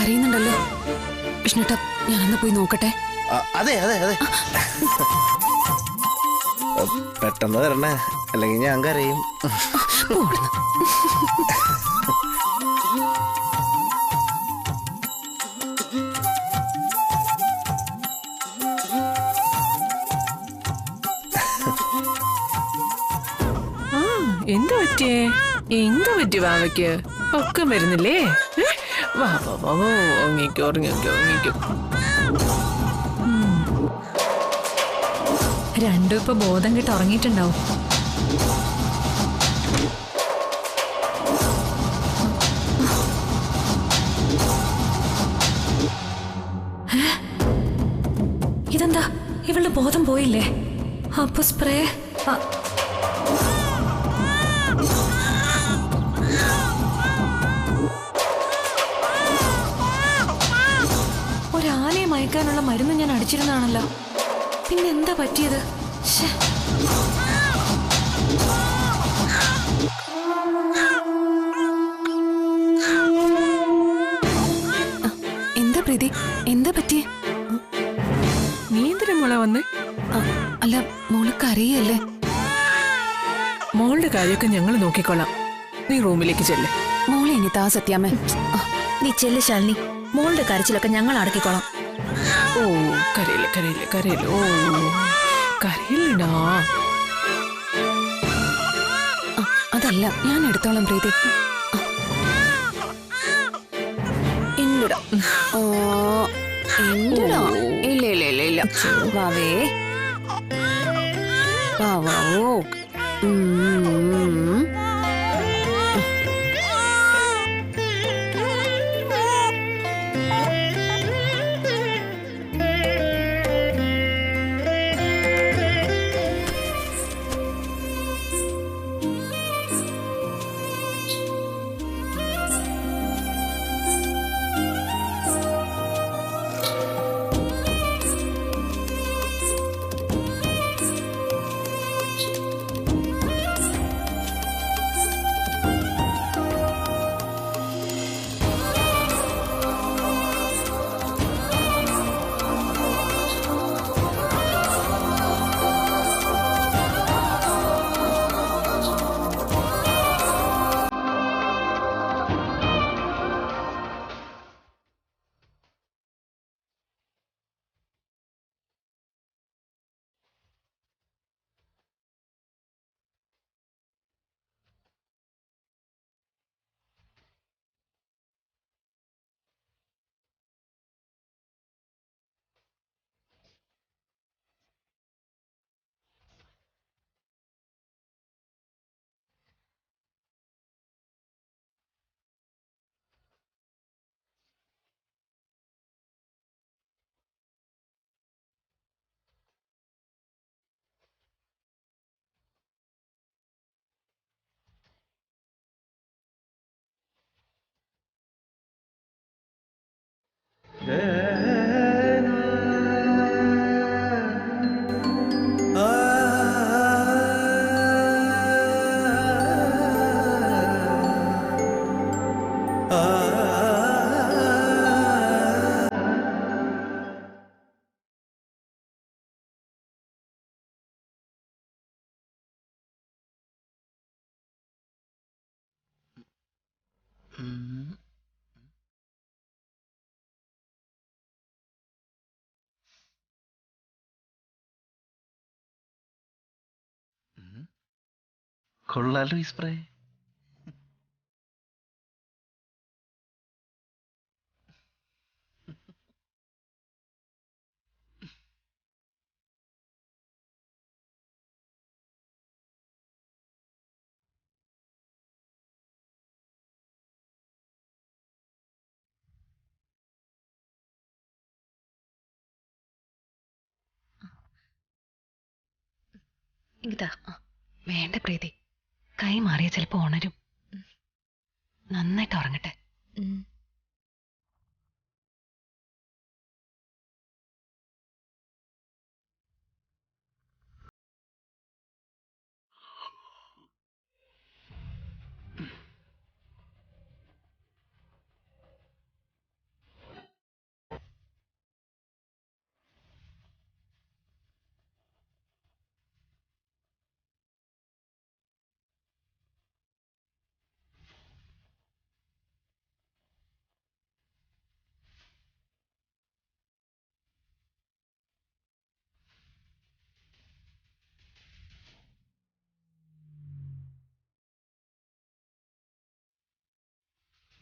കരയുന്നുണ്ടല്ലോ. വിഷ്ണുട്ട, ഞാനൊന്ന് പോയി നോക്കട്ടെ. അതെ അതെ അതെ, പെട്ടെന്ന് വരണേ, അല്ലെങ്കിൽ ഞാൻ കരയും. എന്ത് പറ്റിയേ? എന്ത് പറ്റി വാവയ്ക്ക്? ഒക്കെ വരുന്നില്ലേ? വാ വാ വാ, ഉറങ്ങിക്കോ ഉറങ്ങിക്കോ ഉറങ്ങിക്കോ. രണ്ടും ഇപ്പൊ ബോധം കിട്ട് ഉറങ്ങിയിട്ടുണ്ടാവും. ഇതെന്താ, ഇവളുടെ ബോധം പോയില്ലേ? അപ്പൊ സ്പ്രേ ഒരാനയെ മയക്കാനുള്ള മരുന്ന് ഞാൻ അടിച്ചിരുന്നാണല്ലോ. പിന്നെ എന്താ പറ്റിയത്? എന്താ പ്രീതി, എന്താ പറ്റിയേ? നീ എന്തിനാ മോളെ വന്നേ? അല്ല, മോള് കരയല്ലേ? മോളുടെ കാര്യമൊക്കെ ഞങ്ങൾ നോക്കിക്കൊള്ളാം. നീ റൂമിലേക്ക് ചെല്ല്. മോളെ ഇനി താ സത്യാമ്മേ. നീ ചെല്ല് ശാലിനി, മോളുടെ കരച്ചിലൊക്കെ ഞങ്ങൾ അടക്കിക്കോളാം. ഓ, കരയില്ല കരയില്ല കരയില്ല. ഓ, കരയില്ലടാ. അതല്ല, ഞാൻ എടുത്തോളാം പ്രീതി. ഇല്ലടാ, ഇല്ലടാ, ഇല്ല ഇല്ല ഇല്ല ഇല്ല. വാവേ, വാവോ. കൊള്ളാലോ ഈ സ്പ്രേ. ഇതാ, വേണ്ട പ്രീതി, കൈ മാറിയ ചിലപ്പോ ഉണരും. നന്നായിട്ട് ഉറങ്ങട്ടെ.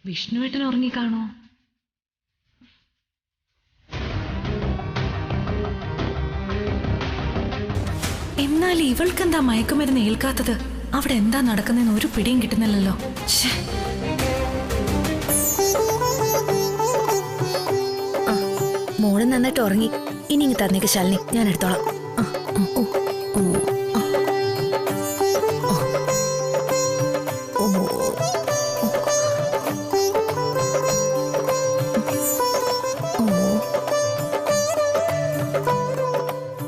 വിഷ്ണുവേട്ടൻ ഉറങ്ങിക്കാണോ? എന്നാൽ ഇവൾക്കെന്താ മയക്കുമരുന്ന് ഏൽക്കാത്തത്? അവിടെ എന്താ നടക്കുന്നതെന്ന് ഒരു പിടിയും കിട്ടുന്നില്ലല്ലോ. മോള് നന്നായിട്ട് ഉറങ്ങി. ഇനി ഇങ്ങ് തന്നേക്ക് ശാലിനി, ഞാൻ എടുത്തോളാം.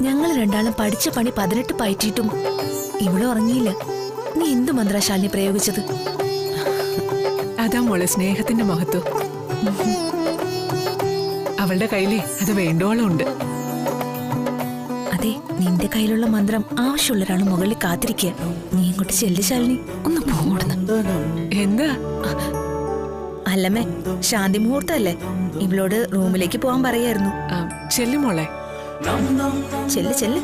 ഞങ്ങൾ രണ്ടാളും പഠിച്ച പണി 18 പയറ്റിയിട്ടും ഇവിടെ ഉറങ്ങിയില്ല. നീ എന്ത് മന്ത്രാ ശാലിനി പ്രയോഗിച്ചത്? അതാ മോളെ സ്നേഹത്തിന്റെ മഹത്വം. അവളുടെ കയ്യിലേ അത് വേണ്ടോളം ഉണ്ട്. അതെ, നിന്റെ കയ്യിലുള്ള മന്ത്രം ആവശ്യമുള്ള ഒരാൾ മുകളിൽ കാത്തിരിക്കുക. നീ ഇങ്ങോട്ട് ചെല്ലു ശാലിനി, ഒന്ന് പോടുന്നു. എന്താ? അല്ലമ്മേ, ശാന്തി മുഹൂർത്തല്ലേ, ഇവളോട് റൂമിലേക്ക് പോവാൻ പറയായിരുന്നു. ചെല്ലു മോളെ. ചെല്ല് ചെല്ല്.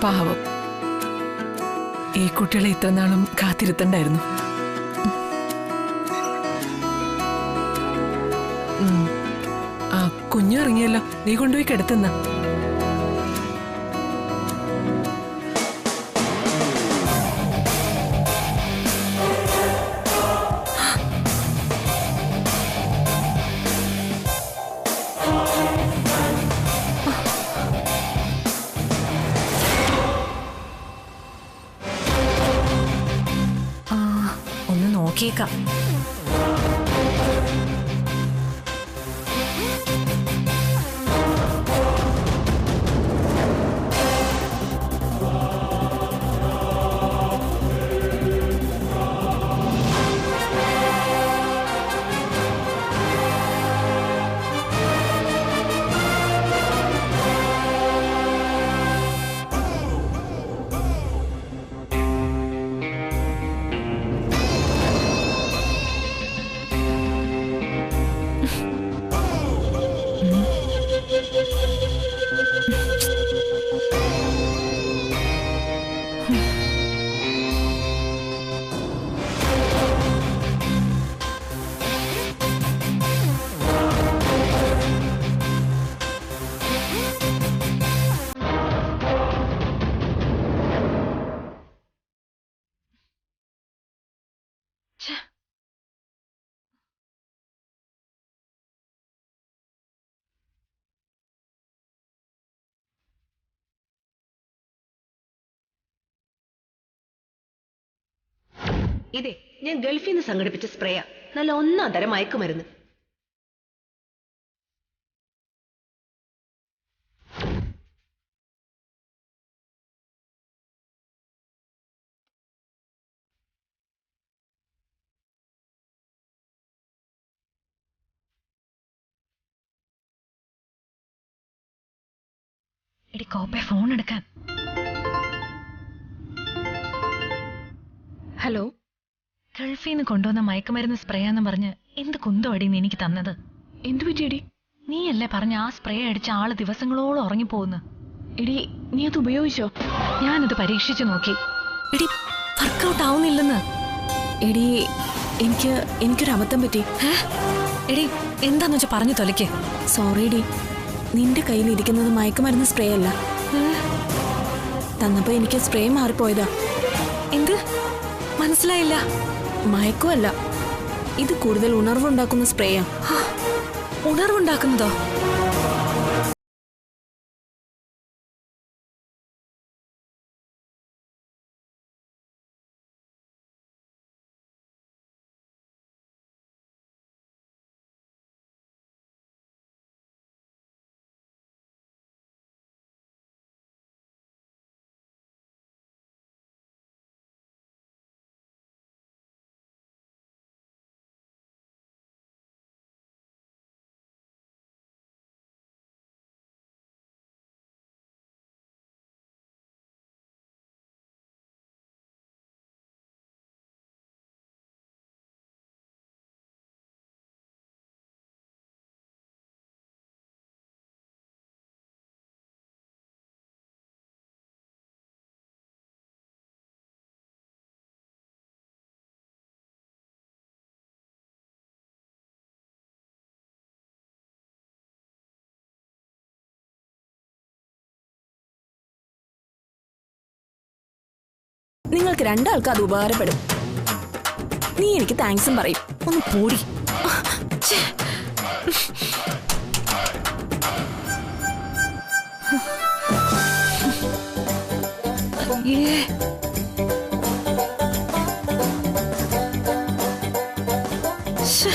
പാവം, ഈ കുട്ടികളെ ഇത്ര നാളും കാത്തിരുത്തണ്ടായിരുന്നു. ആ കുഞ്ഞു ഇറങ്ങിയല്ലോ, നീ കൊണ്ടുപോയി കിടത്തുന്ന. ഒന്ന് നോക്കിയേക്കാം. ഇതേ ഞാൻ ഗൾഫിൽ നിന്ന് സംഘടിപ്പിച്ച സ്പ്രേയാ. നല്ല ഒന്നാം തരം മയക്കുമരുന്ന്. എടി കോപ്പെ, ഫോൺ എടുക്കാൻ. ഹലോ, ഗൾഫിൽ നിന്ന് കൊണ്ടുവന്ന മയക്കുമരുന്ന് സ്പ്രേയാന്ന് പറഞ്ഞ് എന്ത് കുന്തമടിന്ന് എനിക്ക് തന്നത്? എന്തു പറ്റിയടി? നീയല്ലേ പറഞ്ഞ ആ സ്പ്രേ അടിച്ച ആള് ദിവസങ്ങളോളം ഉറങ്ങിപ്പോകുന്നു. എടി, നീ അത് ഉപയോഗിച്ചോ? ഞാനത് പരീക്ഷിച്ചു നോക്കി. എടി, വർക്കൗട്ട് ആവുന്നില്ലെന്ന്. എടി, എനിക്കൊരു അബദ്ധം പറ്റി. എടി, എന്താന്ന് വെച്ചാ പറഞ്ഞു തൊലയ്ക്ക്. സോറി ഡി, നിന്റെ കയ്യിൽ ഇരിക്കുന്നത് മയക്കുമരുന്ന് സ്പ്രേ അല്ല. തന്നപ്പോ എനിക്ക് സ്പ്രേ മാറിപ്പോയതാ. എന്ത്? മനസ്സിലായില്ല. മയക്കുമല്ല, ഇത് കൂടുതൽ ഉണർവുണ്ടാക്കുന്ന സ്പ്രേയാ. ഉണർവുണ്ടാക്കുന്നതോ? നിങ്ങൾക്ക് രണ്ടാൾക്കും അത് ഉപകാരപ്പെടും. നീ എനിക്ക് താങ്ക്സും പറയും. ഒന്ന് പോടി. ഛേ. അയ്യേ. ശ്ശേ.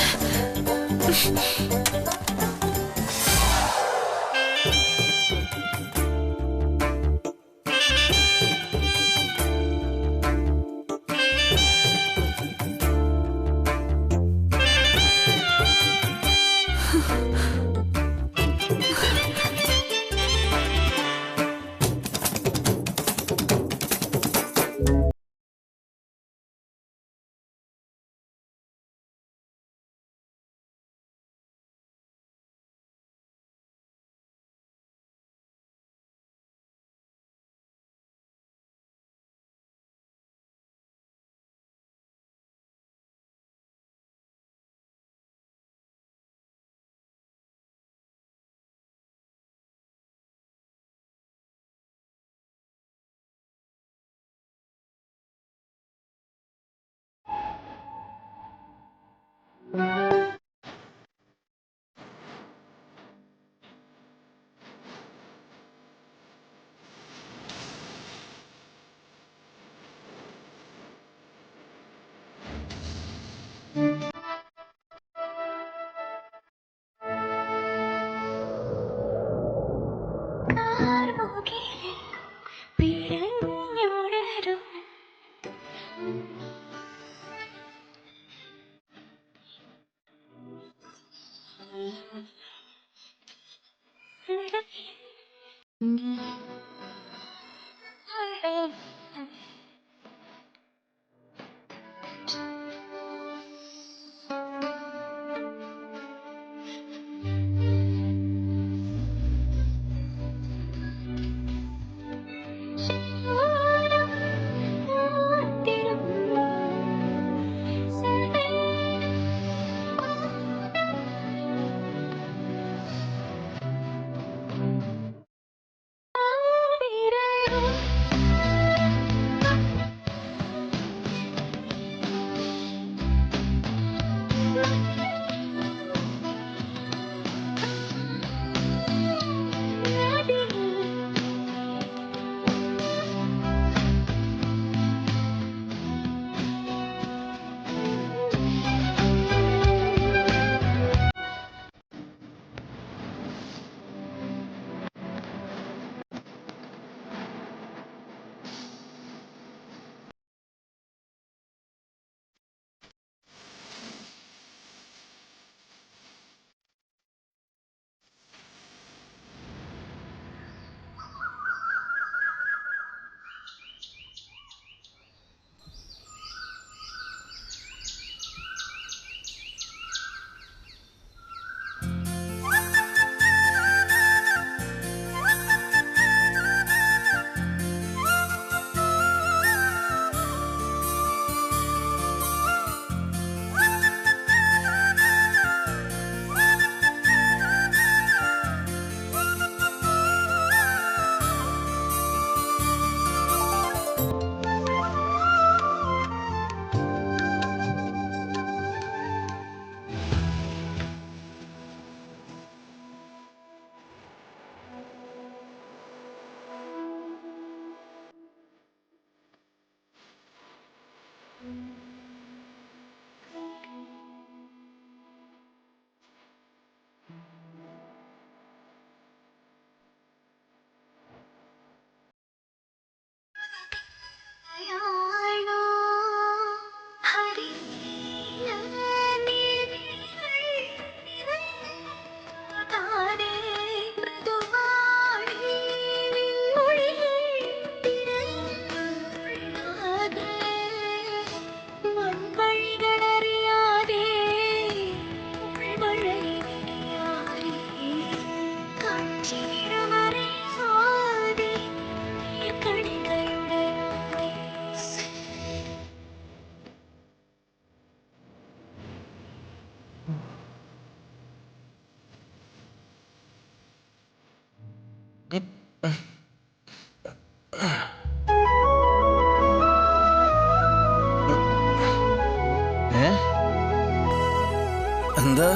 എന്താ?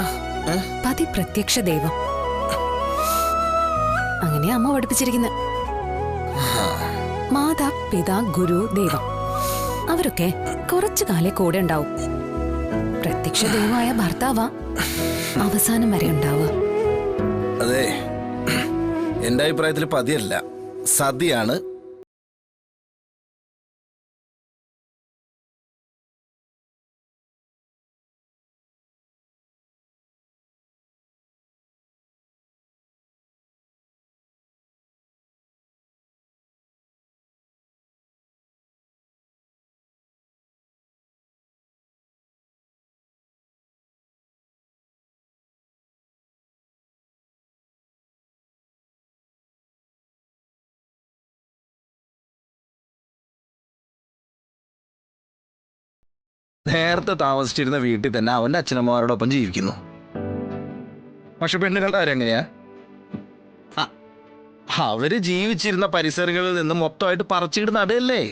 പതി പ്രത്യക്ഷ ദൈവം. അങ്ങനെയാ അമ്മ പഠിപ്പിച്ചിരിക്കുന്നത്. മാതാ പിതാ ഗുരു ദൈവം അവരൊക്കെ കുറച്ചു കാലേ കൂടെ ഉണ്ടാവും. പ്രത്യക്ഷ ദൈവമായ ഭർത്താവാ അവസാനം വരെ ഉണ്ടാവുക. അതെ, എന്റെ അഭിപ്രായത്തിൽ പതിയല്ല, സതിയാണ്. നേരത്തെ താമസിച്ചിരുന്ന വീട്ടിൽ തന്നെ അവന്റെ അച്ഛനമ്മമാരോടൊപ്പം ജീവിക്കുന്നു. പക്ഷെ പെണ്ണുങ്ങളുടെ കാര്യം എങ്ങനെയാ? അവര് ജീവിച്ചിരുന്ന പരിസരങ്ങളിൽ നിന്ന് മൊത്തമായിട്ട് പറിച്ചിട്ട് നടയല്ലേ.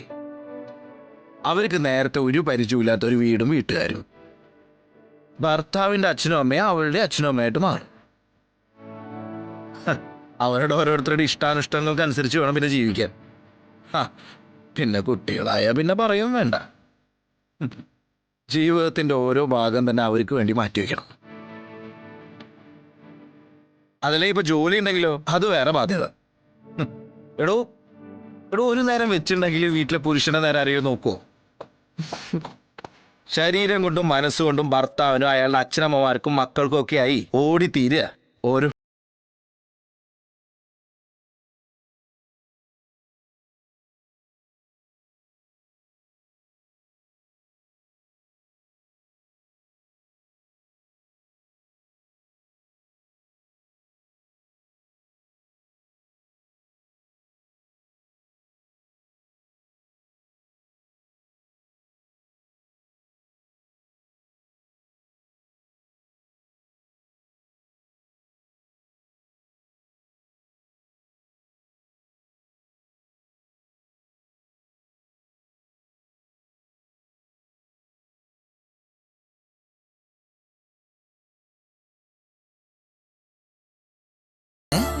അവർക്ക് നേരത്തെ ഒരു പരിചയമില്ലാത്ത ഒരു വീടും വീട്ടുകാരും. ഭർത്താവിന്റെ അച്ഛനും അമ്മയും അവളുടെ അച്ഛനും അമ്മയായിട്ട് മാറും. അവരുടെ ഓരോരുത്തരുടെ ഇഷ്ടാനിഷ്ടങ്ങൾക്ക് അനുസരിച്ച് വേണം പിന്നെ ജീവിക്കാൻ. പിന്നെ കുട്ടികളായ പിന്നെ പറയും വേണ്ട. ജീവിതത്തിന്റെ ഓരോ ഭാഗം തന്നെ അവർക്ക് വേണ്ടി മാറ്റിവെക്കണം. അതല്ലേ ഇപ്പൊ ജോലി ഉണ്ടെങ്കിലോ അത് വേറെ ബാധ്യത. എടോ ഒരു നേരം വെച്ചിട്ടുണ്ടെങ്കിൽ വീട്ടിലെ പുരുഷന്റെ നേരം ആരെയും നോക്കുവോ? ശരീരം കൊണ്ടും മനസ്സുകൊണ്ടും ഭർത്താവിനും അയാളുടെ അച്ഛനമ്മമാർക്കും മക്കൾക്കും ഒക്കെ ആയി ഓടിത്തീരുക ഓരോ.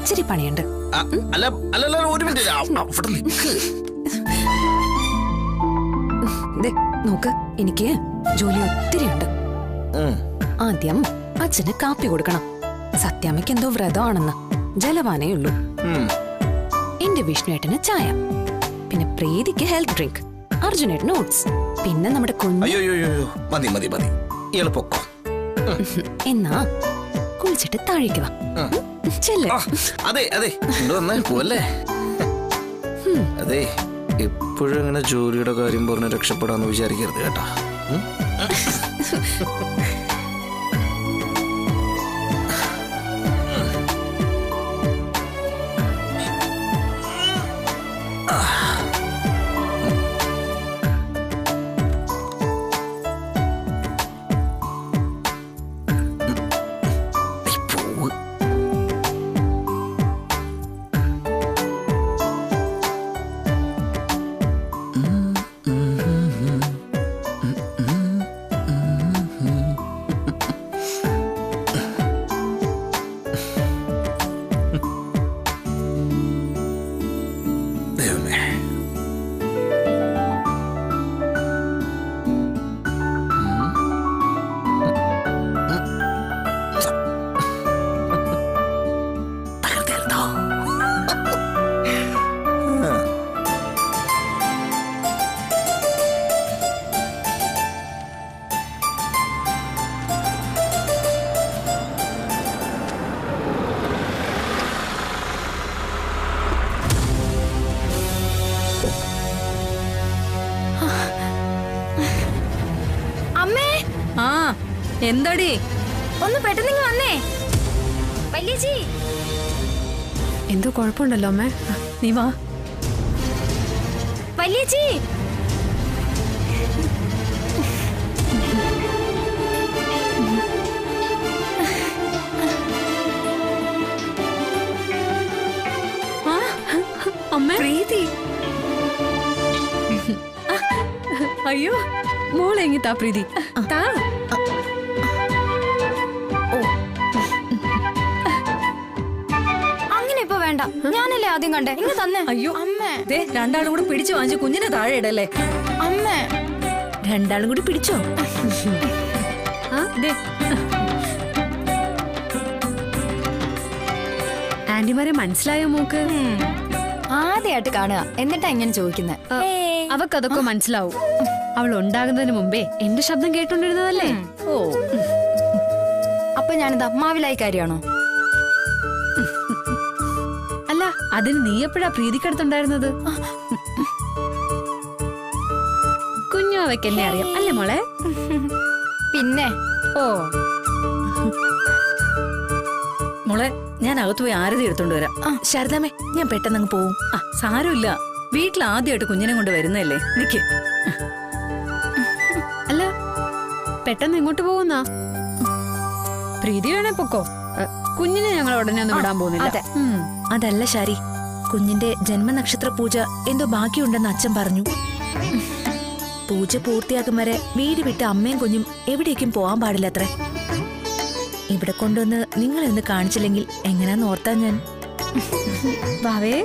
ഇച്ചിരി പണിയുണ്ട്. അല്ല ഒരു മിനിറ്റ്. നോക്ക്, എനിക്ക് ജോലി ഒത്തിരി ഉണ്ട്. ആദ്യം അച്ഛന് കാപ്പി കൊടുക്കണം. സത്യാമ്മയ്ക്ക് എന്തോ വ്രതമാണെന്ന്, ജലപാനേ ഉള്ളൂ. എന്റെ വിഷ്ണുവേട്ടന് ചായ, പിന്നെ പ്രീതിക്ക് ഹെൽത്ത് ഡ്രിങ്ക്, അർജുനേട്ടന് ഓട്സ്, പിന്നെ നമ്മുടെ മതി എളുപ്പൊക്കെ. എന്നാ കുളിച്ചിട്ട് താഴേക്ക് വാ. അതെ പോവല്ലേ. അതെ, എപ്പോഴും ഇങ്ങനെ ജോലിയുടെ കാര്യം പറഞ്ഞ് രക്ഷപ്പെടാന്ന് വിചാരിക്കരുത് കേട്ടാ. എന്താടി? ഒന്ന് പെട്ടെന്ന് വന്നേ വല്യേച്ചി. എന്തോ കുഴപ്പമുണ്ടല്ലോ അമ്മേ, നീ വാ. വല്യേച്ചി അമ്മേ, പ്രീതി. അയ്യോ മോളെങ്ങി താ പ്രീതി, താ. ഞാനല്ലേ ആദ്യം കണ്ടേ. ഇങ്ങ് തന്നെ. അയ്യോ അമ്മേ, ദേ രണ്ടാളും കൂടെ പിടിച്ചു വാങ്ങിച്ച് കുഞ്ഞിനെ താഴെ ഇടല്ലേ. അമ്മേ, രണ്ടാളും കൂടി പിടിച്ചോ? ദേ ആന്റിമാരെ മനസ്സിലായോ മോക്ക്? ആദ്യമായിട്ട് കാണുക, എന്നിട്ടാ ഇങ്ങനെ ചോദിക്കുന്നത്. അവക്കതൊക്കെ മനസ്സിലാവും. അവൾ ഉണ്ടാകുന്നതിന് മുമ്പേ എന്റെ ശബ്ദം കേട്ടോണ്ടിരുന്നതല്ലേ. ഓ, അപ്പൊ ഞാനെന്താ മാവിലായി കാര്യമാണോ? അല്ല, അതിന് നീ എപ്പോഴാ പ്രീതിക്കടുത്തുണ്ടായിരുന്നത്? കുഞ്ഞു അവയ്ക്ക് എന്നെ അറിയാം അല്ലേ മോളെ? പിന്നെ ഓ മോളെ, ഞാൻ അകത്ത് പോയി ആരതി എടുത്തോണ്ട് വരാം. ശാരദാമ്മേ, ഞാൻ പെട്ടെന്ന് പോവും. സാരമില്ല, വീട്ടിൽ ആദ്യമായിട്ട് കുഞ്ഞിനെ കൊണ്ട് വരുന്നല്ലേ. നിക്ക്. അല്ല, പെട്ടെന്ന് എങ്ങോട്ട് പോകുന്നാ? പ്രീതി വേണേ പൊക്കോ. കുഞ്ഞിനെ ഞങ്ങൾ ഉടനെ ഒന്നും വിടാൻ പോകുന്നില്ല. അതല്ല ശാരി, കുഞ്ഞിന്റെ ജന്മനക്ഷത്ര പൂജ എന്തോ ബാക്കിയുണ്ടെന്ന് അച്ഛൻ പറഞ്ഞു. പൂജ പൂർത്തിയാക്കും വരെ വീട് വിട്ട് അമ്മയും കുഞ്ഞും എവിടേക്കും പോവാൻ പാടില്ല അത്രേ. ഇവിടെ കൊണ്ടുവന്ന് നിങ്ങളെന്ന് കാണിച്ചില്ലെങ്കിൽ എങ്ങനെയാന്ന് ഓർത്താ ഞാൻ. വാവേ,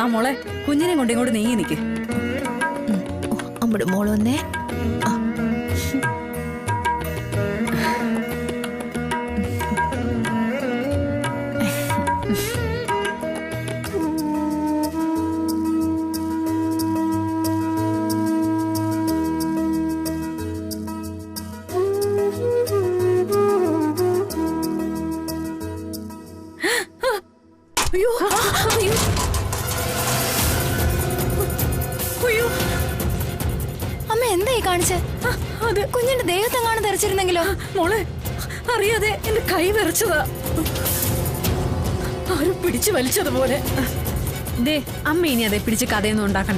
ആ മോളെ, കുഞ്ഞിനെ കൊണ്ട് ഇങ്ങോട്ട് നീങ്ങി നിക്ക്. അമ്മയുടെ മോള് വന്നേ. അയ്യോ അയ്യോ അയ്യോ, അമ്മ എന്തായി കാണിച്ചേ? അത് കുഞ്ഞിന്റെ ദേഹത്തെങ്ങാണ് തെറിച്ചിരുന്നെങ്കിലോ? മോളെ, അറിയാതെ എന്റെ കൈ വിറച്ചതാ. ആരും പിടിച്ചു വലിച്ചതുപോലെ. ദേ, അമ്മ ഇനി അതെ പിടിച്ച് കഥയൊന്നും ഉണ്ടാക്കണ്ട.